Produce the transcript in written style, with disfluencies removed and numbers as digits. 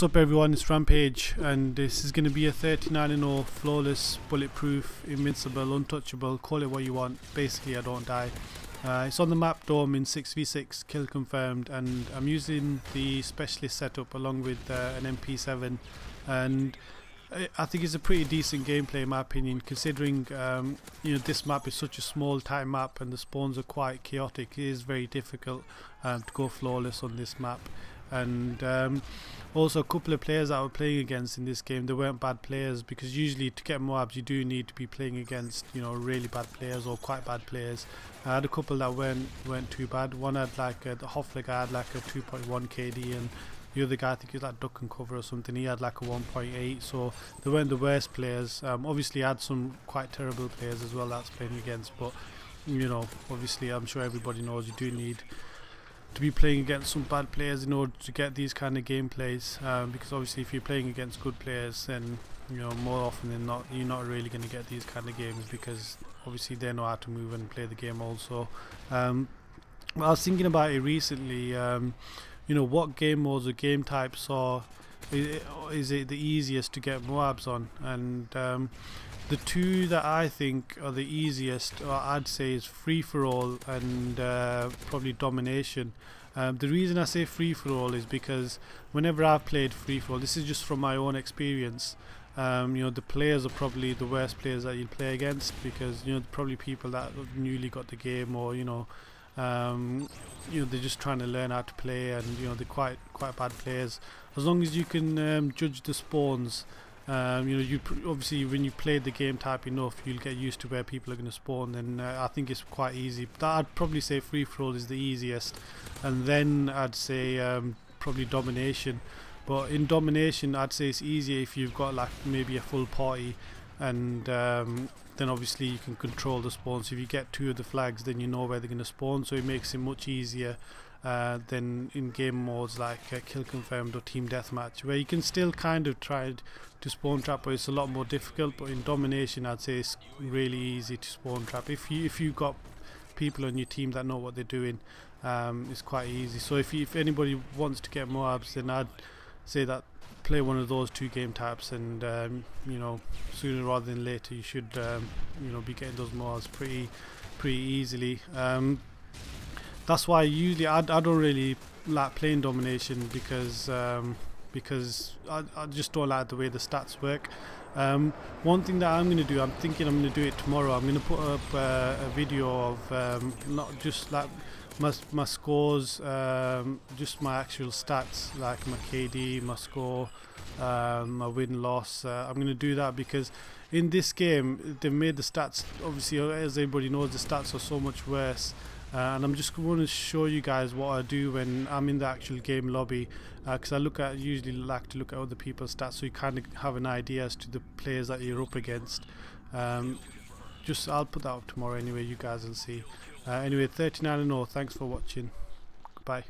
What's up everyone, it's Rampage, and this is going to be a 39-0 flawless, bulletproof, invincible, untouchable, call it what you want, basically I don't die. It's on the map Dome in 6v6, kill confirmed, and I'm using the specialist setup along with an MP7, and I think it's a pretty decent gameplay in my opinion, considering this map is such a small tight map and the spawns are quite chaotic. It is very difficult to go flawless on this map. And also a couple of players that I was playing against in this game, they weren't bad players, because usually to get Moabs you do need to be playing against really bad players or quite bad players. I had a couple that weren't too bad. One had like the Hoffler guy had like a 2.1 KD, and the other guy, I think he was like duck and cover or something, he had like a 1.8, so they weren't the worst players. Obviously I had some quite terrible players as well that's playing against, but obviously I'm sure everybody knows you do need to be playing against some bad players in order to get these kind of gameplays, because obviously if you're playing against good players, then more often than not you're not really going to get these kind of games, because obviously they know how to move and play the game also. I was thinking about it recently, what game modes or game types is it the easiest to get Moabs on, and the two that I think are the easiest, or I'd say, is free-for-all and probably domination. The reason I say free-for-all is because whenever I've played free-for-all, this is just from my own experience, the players are probably the worst players that you'll play against, because probably people that have newly got the game, or they're just trying to learn how to play, and they're quite bad players. As long as you can judge the spawns, obviously when you play the game type enough, you'll get used to where people are going to spawn, and I think it's quite easy. I'd probably say free-for-all is the easiest, and then I'd say probably domination. But in domination I'd say it's easier if you've got like maybe a full party, and then obviously you can control the spawn. So if you get two of the flags, then you know where they're going to spawn, so it makes it much easier than in game modes like kill confirmed or team deathmatch, where you can still kind of try to spawn trap, but it's a lot more difficult. But in domination I'd say it's really easy to spawn trap if you've got people on your team that know what they're doing. It's quite easy. So if anybody wants to get Moabs, then I'd say that play one of those two game types, and sooner rather than later you should be getting those Moabs pretty easily. That's why usually I don't really like playing domination, because I just don't like the way the stats work. One thing that I'm going to do, I'm thinking I'm going to do it tomorrow, I'm going to put up a video of not just like my scores, just my actual stats, like my KD, my score, my win-loss. I'm going to do that because in this game they've made the stats, obviously as everybody knows, the stats are so much worse. And I'm just going to show you guys what I do when I'm in the actual game lobby, because I usually like to look at other people's stats, so you kind of have an idea as to the players that you're up against. I'll put that up tomorrow anyway, you guys will see. Anyway, 39-0, thanks for watching, goodbye.